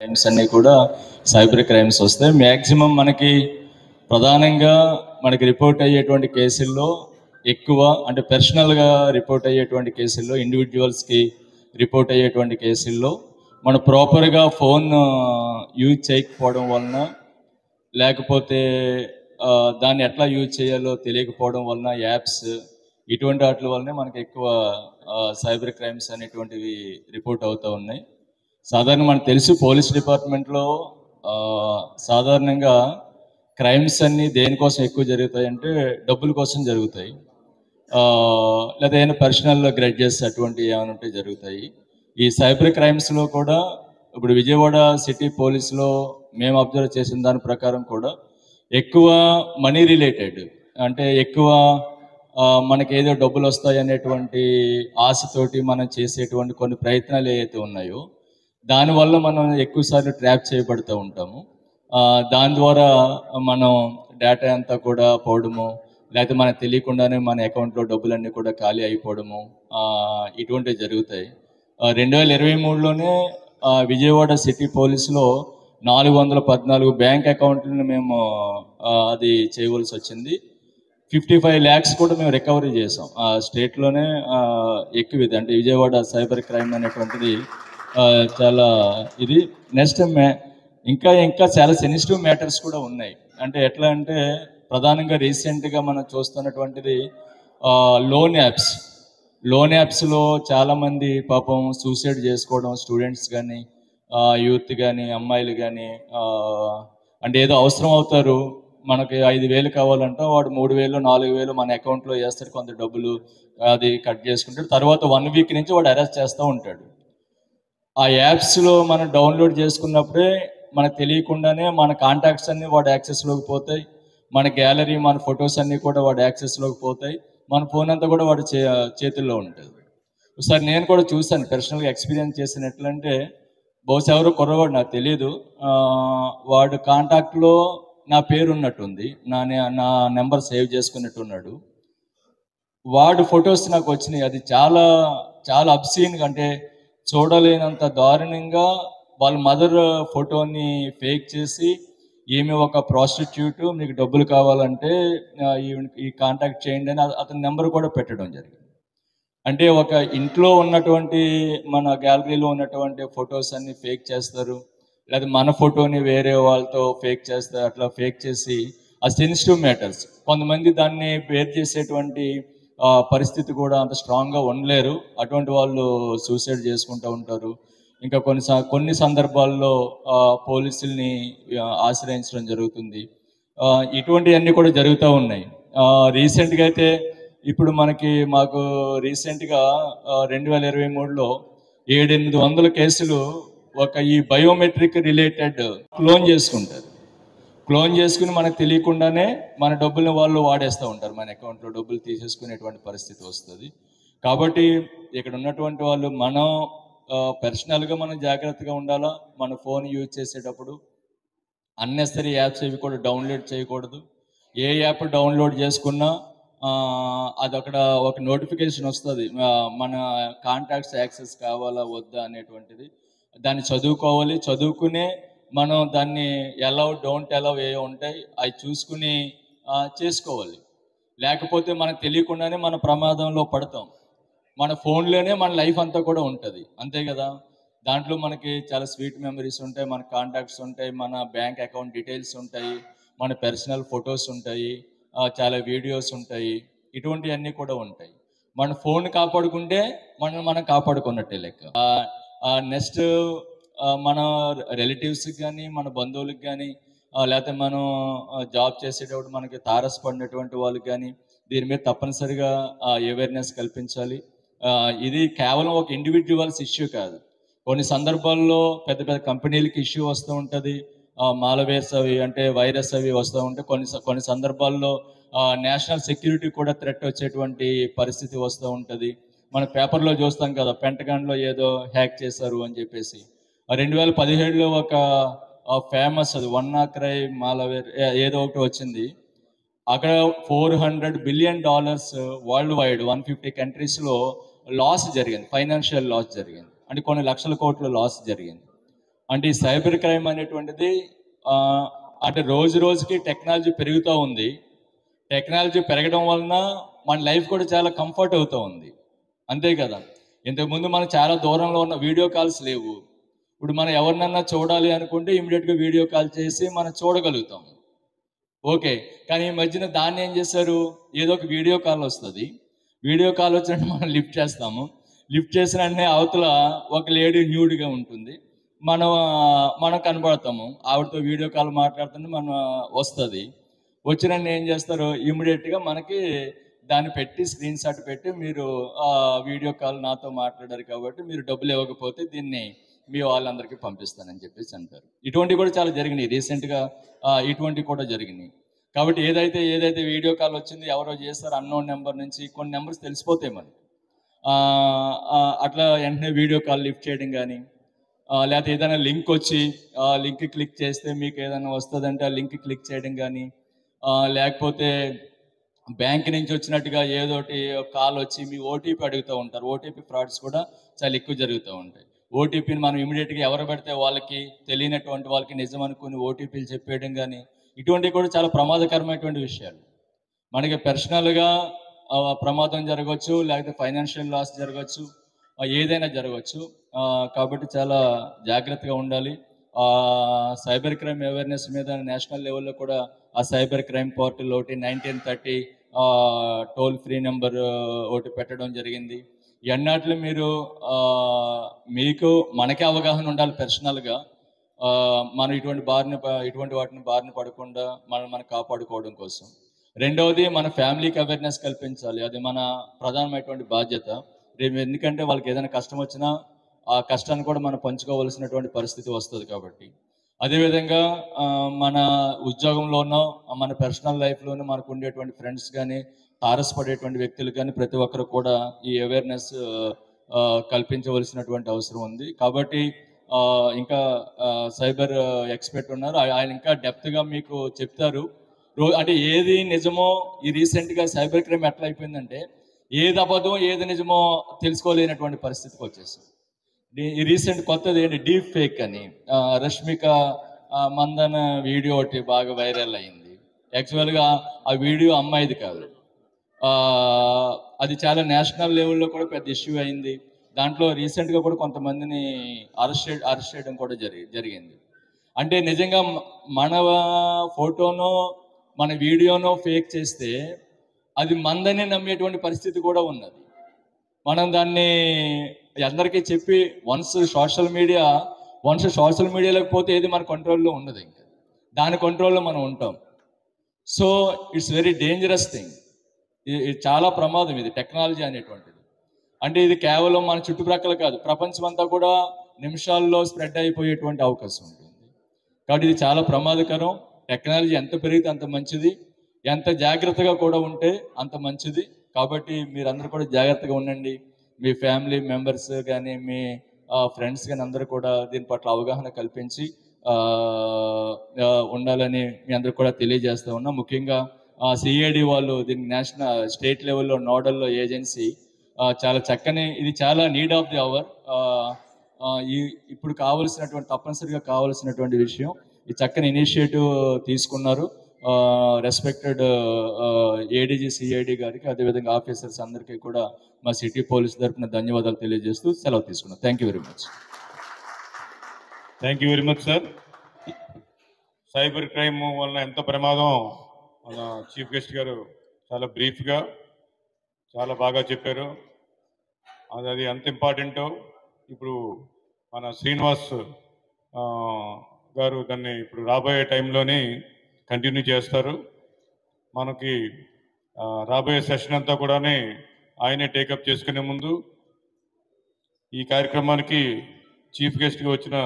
Crimes అన్నీ కూడా cyber crimes వస్తాయి. మ్యాక్సిమం మనకి ప్రధానంగా మనకి రిపోర్ట్ అయ్యేటువంటి కేసుల్లో ఎక్కువ అంటే పర్సనల్గా రిపోర్ట్ అయ్యేటువంటి కేసుల్లో, ఇండివిజువల్స్కి రిపోర్ట్ అయ్యేటువంటి కేసుల్లో మనం ప్రాపర్గా ఫోన్ యూజ్ చేయకపోవడం వలన, లేకపోతే దాన్ని ఎట్లా యూజ్ చేయాలో తెలియకపోవడం వలన, యాప్స్ ఇటువంటి వాటి వల్లనే మనకి ఎక్కువ సైబర్ క్రైమ్స్ అనేటువంటివి రిపోర్ట్ అవుతూ ఉన్నాయి. సాధారణంగా మనకు తెలుసు పోలీస్ డిపార్ట్మెంట్లో సాధారణంగా క్రైమ్స్ అన్నీ దేనికోసం ఎక్కువ జరుగుతాయి అంటే డబ్బుల కోసం జరుగుతాయి, లేదా ఏమైనా పర్సనల్ గ్రెడ్జెస్ అటువంటివి ఏమైనా ఉంటే జరుగుతాయి. ఈ సైబర్ క్రైమ్స్లో కూడా ఇప్పుడు విజయవాడ సిటీ పోలీసులో మేము అబ్జర్వ్ చేసిన దాని ప్రకారం కూడా ఎక్కువ మనీ రిలేటెడ్, అంటే ఎక్కువ మనకి ఏదో డబ్బులు వస్తాయి అనేటువంటి ఆశతోటి మనం చేసేటువంటి కొన్ని ప్రయత్నాలు ఏవైతే ఉన్నాయో దానివల్ల మనం ఎక్కువసార్లు ట్రాప్ చేయబడుతూ ఉంటాము. దాని ద్వారా మనం డేటా అంతా కూడా పోవడము, లేకపోతే మనకు తెలియకుండానే మన అకౌంట్లో డబ్బులన్నీ కూడా ఖాళీ అయిపోవడము, ఇటువంటివి జరుగుతాయి. 2023లోనే విజయవాడ సిటీ పోలీసులో 414 బ్యాంక్ అకౌంట్లను మేము అది చేయవలసి వచ్చింది. 55 lakhs కూడా మేము రికవరీ చేసాం. స్టేట్లోనే ఎక్కువ ఇది, అంటే విజయవాడ సైబర్ క్రైమ్ అనేటువంటిది చాలా ఇది. నెక్స్ట్ ఇంకా చాలా సెన్సిటివ్ మ్యాటర్స్ కూడా ఉన్నాయి. అంటే ఎట్లా అంటే ప్రధానంగా రీసెంట్గా మనం చూస్తున్నటువంటిది లోన్ యాప్స్లో చాలామంది పాపం సూసైడ్ చేసుకోవడం, స్టూడెంట్స్ కానీ యూత్ కానీ అమ్మాయిలు కానీ, అంటే ఏదో అవసరం అవుతారు, మనకి 5,000 కావాలంటే వాడు 3,000 4,000 మన అకౌంట్లో వేస్తాడు, కొంత డబ్బులు అది కట్ చేసుకుంటాడు. తర్వాత 1 week నుంచి వాడు అరెస్ట్ చేస్తూ ఉంటాడు. ఆ యాప్స్లో మనం డౌన్లోడ్ చేసుకున్నప్పుడే మనకు తెలియకుండానే మన కాంటాక్ట్స్ అన్నీ వాడు యాక్సెస్లోకి పోతాయి, మన గ్యాలరీ మన ఫొటోస్ అన్నీ కూడా వాడు యాక్సెస్లోకి పోతాయి, మన ఫోన్ అంతా కూడా వాడు చేతుల్లో ఉంటుంది. ఒకసారి నేను కూడా చూశాను, పర్సనల్గా ఎక్స్పీరియన్స్ చేసిన ఎట్లంటే, బహుశా ఎవరో కుర్రవాడు నాకు తెలియదు, వాడు కాంటాక్ట్లో నా పేరు ఉన్నట్టుంది, నా నెంబర్ సేవ్ చేసుకున్నట్టున్నాడు. వాడు ఫొటోస్ నాకు వచ్చినాయి. అది చాలా చాలా అబ్సీన్గా, అంటే చూడలేనంత దారుణంగా వాళ్ళ మదర్ ఫోటోని ఫేక్ చేసి, ఈమె ఒక ప్రాస్టిట్యూట్, మీకు డబ్బులు కావాలంటే ఈ కాంటాక్ట్ చేయండి అని అతని నెంబర్ కూడా పెట్టడం జరిగింది. అంటే ఒక ఇంట్లో ఉన్నటువంటి మన గ్యాలరీలో ఉన్నటువంటి ఫొటోస్ అన్ని ఫేక్ చేస్తారు, లేదా మన ఫోటోని వేరే వాళ్ళతో ఫేక్ చేస్తారు. అట్లా ఫేక్ చేసి ఆ సెన్సిటివ్ మ్యాటర్స్, కొంతమంది దాన్ని బేర్ చేసేటువంటి పరిస్థితి కూడా అంత స్ట్రాంగ్గా ఉండలేరు, అటువంటి వాళ్ళు సూసైడ్ చేసుకుంటూ ఉంటారు. ఇంకా కొన్ని సందర్భాల్లో పోలీసుల్ని ఆశ్రయించడం జరుగుతుంది. ఇటువంటివన్నీ కూడా జరుగుతూ ఉన్నాయి. రీసెంట్గా అయితే ఇప్పుడు మాకు రీసెంట్గా 2023లో 700-800 కేసులు ఈ బయోమెట్రిక్ రిలేటెడ్ క్లోన్ చేసుకుని మనకు తెలియకుండానే మన డబ్బుల్ని వాళ్ళు వాడేస్తూ ఉంటారు, మన అకౌంట్లో డబ్బులు తీసేసుకునేటువంటి పరిస్థితి వస్తుంది. కాబట్టి ఇక్కడ ఉన్నటువంటి వాళ్ళు మనం పర్సనల్గా మనం జాగ్రత్తగా ఉండాలా. మన ఫోన్ యూజ్ చేసేటప్పుడు అన్నెసరీ యాప్స్ ఇవి కూడా డౌన్లోడ్ చేయకూడదు. ఏ యాప్ డౌన్లోడ్ చేసుకున్నా అదొక్కడ ఒక నోటిఫికేషన్ వస్తుంది, మన కాంటాక్ట్స్ యాక్సెస్ కావాలా వద్దా అనేటువంటిది. దాన్ని చదువుకునే మనం దాన్ని అలౌ డోంట్ అలౌ ఏ ఉంటాయి అవి చూసుకుని చేసుకోవాలి. లేకపోతే మనకు తెలియకుండానే మన ప్రమాదంలో పడతాం. మన ఫోన్లోనే మన లైఫ్ అంతా కూడా ఉంటుంది, అంతే కదా. దాంట్లో మనకి చాలా స్వీట్ మెమరీస్ ఉంటాయి, మన కాంటాక్ట్స్ ఉంటాయి, మన బ్యాంక్ అకౌంట్ డీటెయిల్స్ ఉంటాయి, మన పర్సనల్ ఫొటోస్ ఉంటాయి, చాలా వీడియోస్ ఉంటాయి, ఇటువంటివన్నీ కూడా ఉంటాయి. మన ఫోన్ కాపాడుకుంటే మనం కాపాడుకున్నట్టే లెక్క. నెక్స్ట్ మన రిలేటివ్స్కి కానీ, మన బంధువులకు కానీ, లేకపోతే మనం జాబ్ చేసేటప్పుడు మనకి తారసపడినటువంటి వాళ్ళకి కానీ దీని మీద తప్పనిసరిగా అవేర్నెస్ కల్పించాలి. ఇది కేవలం ఒక ఇండివిజువల్స్ ఇష్యూ కాదు, కొన్ని సందర్భాల్లో పెద్ద పెద్ద కంపెనీలకి ఇష్యూ వస్తూ ఉంటుంది, మాల్వేర్స్ అవి అంటే వైరస్ అవి వస్తూ ఉంటాయి. కొన్ని సందర్భాల్లో నేషనల్ సెక్యూరిటీ కూడా థ్రెట్ వచ్చేటువంటి పరిస్థితి వస్తూ ఉంటుంది. మన పేపర్లో చూస్తాం కదా, పెంటగాన్లో ఏదో హ్యాక్ చేశారు అని చెప్పేసి. 2017లో ఒక ఫేమస్ అది WannaCry మాల్వేర్ ఏదో ఒకటి వచ్చింది. అక్కడ $400 billion వరల్డ్ వైడ్ 150 కంట్రీస్లో లాస్ జరిగింది, ఫైనాన్షియల్ లాస్ జరిగింది, అంటే కొన్ని లక్షల కోట్ల లాస్ జరిగింది. అంటే ఈ సైబర్ క్రైమ్ అనేటువంటిది ఆ, అంటే రోజు రోజుకి టెక్నాలజీ పెరుగుతూ ఉంది. టెక్నాలజీ పెరగడం వలన మన లైఫ్ కూడా చాలా కంఫర్ట్ అవుతూ ఉంది. అంతే కదా. ఇంతకుముందు మనం చాలా దూరంలో ఉన్న వీడియో కాల్స్ లేవు. ఇప్పుడు మనం ఎవరినన్నా చూడాలి అనుకుంటే ఇమీడియట్గా వీడియో కాల్ చేసి మనం చూడగలుగుతాం. ఓకే. కానీ ఈ మధ్యన దాన్ని ఏం చేశారు, ఏదో ఒక వీడియో కాల్ వస్తుంది. వీడియో కాల్ వచ్చినట్టు మనం లిఫ్ట్ చేస్తాము. లిఫ్ట్ చేసిన వెంటనే అవతల ఒక లేడీ న్యూడ్గా ఉంటుంది. మనం మనం కనబడతాము. ఆవిడతో వీడియో కాల్ మాట్లాడుతుంటే మనం వస్తుంది. వచ్చిన ఏం చేస్తారు, ఇమీడియట్గా మనకి దాన్ని పెట్టి స్క్రీన్ షాట్ పెట్టి, మీరు వీడియో కాల్ నాతో మాట్లాడారు కాబట్టి మీరు డబ్బులు ఇవ్వకపోతే దీన్ని మీ వాళ్ళందరికీ పంపిస్తానని చెప్పేసి అంటారు. ఇటువంటివి కూడా చాలా జరిగినాయి రీసెంట్గా. ఇటువంటివి కూడా జరిగినాయి. కాబట్టి ఏదైతే వీడియో కాల్ వచ్చింది, ఎవరో చేస్తారు అన్నోన్ నెంబర్ నుంచి, కొన్ని నెంబర్స్ తెలిసిపోతాయి మనకి. అట్లా వెంటనే వీడియో కాల్ లిఫ్ట్ చేయడం కానీ, లేకపోతే ఏదైనా లింక్ వచ్చి లింక్ క్లిక్ చేస్తే మీకు ఏదైనా వస్తుందంటే ఆ లింక్ క్లిక్ చేయడం కానీ, లేకపోతే బ్యాంక్ నుంచి వచ్చినట్టుగా ఏదోటి కాల్ వచ్చి మీ ఓటీపీ అడుగుతూ ఉంటారు. ఓటీపీ ఫ్రాడ్స్ కూడా చాలా ఎక్కువ జరుగుతూ ఉంటాయి. ఓటీపీని మనం ఇమీడియట్గా ఎవరు పెడితే వాళ్ళకి, తెలియనటువంటి వాళ్ళకి నిజం అనుకుని ఓటీపీలు చెప్పేయడం కానీ, ఇటువంటివి కూడా చాలా ప్రమాదకరమైనటువంటి విషయాలు. మనకి పర్సనల్గా ప్రమాదం జరగవచ్చు, లేకపోతే ఫైనాన్షియల్ లాస్ జరగవచ్చు, ఏదైనా జరగవచ్చు. కాబట్టి చాలా జాగ్రత్తగా ఉండాలి. సైబర్ క్రైమ్ అవేర్నెస్ మీద నేషనల్ లెవెల్లో కూడా ఆ సైబర్ క్రైమ్ పోర్టల్ ఒకటి 1930 టోల్ ఫ్రీ నెంబర్ ఒకటి పెట్టడం జరిగింది. ఎన్నాట్లు మీరు మీకు మనకే అవగాహన ఉండాలి పర్సనల్గా. మనం ఇటువంటి వాటిని బారిన పడకుండా మనం కాపాడుకోవడం కోసం. రెండవది, మన ఫ్యామిలీకి అవేర్నెస్ కల్పించాలి. అది మన ప్రధానమైనటువంటి బాధ్యత. రేపు ఎందుకంటే వాళ్ళకి ఏదైనా కష్టం వచ్చినా ఆ కష్టాన్ని కూడా మనం పంచుకోవాల్సినటువంటి పరిస్థితి వస్తుంది కాబట్టి. అదేవిధంగా మన ఉద్యోగంలోనో, మన పర్సనల్ లైఫ్లోనూ మనకు ఉండేటువంటి ఫ్రెండ్స్ కానీ, తారసపడేటువంటి వ్యక్తులు కానీ, ప్రతి ఒక్కరు కూడా ఈ అవేర్నెస్ కల్పించవలసినటువంటి అవసరం ఉంది. కాబట్టి ఇంకా సైబర్ ఎక్స్పర్ట్ ఉన్నారు, ఆయన ఇంకా డెప్త్గా మీకు చెప్తారు. అంటే ఏది నిజమో, ఈ రీసెంట్గా సైబర్ క్రైమ్ ఎట్లా అయిపోయిందంటే ఏది అబద్ధం ఏది నిజమో తెలుసుకోలేనటువంటి పరిస్థితికి వచ్చేసింది. ఈ రీసెంట్ కొత్తది ఏంటి, డీప్ ఫేక్ అని, రష్మిక మందన వీడియో ఒకటి బాగా వైరల్ అయింది. యాక్చువల్గా ఆ వీడియో అమ్మాయిది కాదు. అది చాలా నేషనల్ లెవెల్లో కూడా పెద్ద ఇష్యూ అయింది. దాంట్లో రీసెంట్గా కూడా కొంతమందిని అరెస్ట్ చేయడం కూడా జరిగింది. అంటే నిజంగా మన ఫోటోనో మన వీడియోనో ఫేక్ చేస్తే అది మందని నమ్మేటువంటి పరిస్థితి కూడా ఉన్నది. మనం దాన్ని అందరికీ చెప్పి వన్స్ సోషల్ మీడియాలోకి పోతే ఏది మన కంట్రోల్లో ఉండదు. ఇంకా దాని కంట్రోల్లో మనం ఉంటాం. So it's very dangerous thing. ఇది చాలా ప్రమాదం ఇది టెక్నాలజీ అనేటువంటిది. అంటే ఇది కేవలం మన చుట్టుప్రక్కల కాదు, ప్రపంచం అంతా కూడా నిమిషాల్లో స్ప్రెడ్ అయిపోయేటువంటి అవకాశం ఉంటుంది. కాబట్టి ఇది చాలా ప్రమాదకరం. టెక్నాలజీ ఎంత పెరిగితే అంత మంచిది, ఎంత జాగ్రత్తగా కూడా ఉంటే అంత మంచిది. కాబట్టి మీరందరూ కూడా జాగ్రత్తగా ఉండండి. మీ ఫ్యామిలీ మెంబర్స్ కానీ, మీ ఫ్రెండ్స్ కానీ అందరూ కూడా దీని పట్ల అవగాహన కల్పించి ఉండాలని మీ అందరూ కూడా తెలియజేస్తూ ఉన్నాం. ముఖ్యంగా సిఐడి వాళ్ళు దీన్ని స్టేట్ లెవెల్లో నోడల్లో ఏజెన్సీ చాలా చక్కని, ఇది చాలా నీడ్ ఆఫ్ ది అవర్. ఇప్పుడు తప్పనిసరిగా కావాల్సినటువంటి విషయం. ఈ చక్కని ఇనిషియేటివ్ తీసుకున్నారు. రెస్పెక్టెడ్ ఏడీజీ సిఐడి గారికి, అదేవిధంగా ఆఫీసర్స్ అందరికీ కూడా మా సిటీ పోలీస్ తరఫున ధన్యవాదాలు తెలియజేస్తూ సెలవు తీసుకున్నాం. Thank you very much. Thank you very much sir. Cyber crime వలన ఎంత ప్రమాదం మన చీఫ్ గెస్ట్ గారు చాలా బ్రీఫ్గా చాలా బాగా చెప్పారు. అది ఎంత ఇంపార్టెంటో ఇప్పుడు మన శ్రీనివాస్ గారు దాన్ని ఇప్పుడు రాబోయే టైంలోనే కంటిన్యూ చేస్తారు. మనకి రాబోయే సెషన్ అంతా కూడా ఆయనే టేకప్ చేసుకునే ముందు ఈ కార్యక్రమానికి చీఫ్ గెస్ట్గా వచ్చిన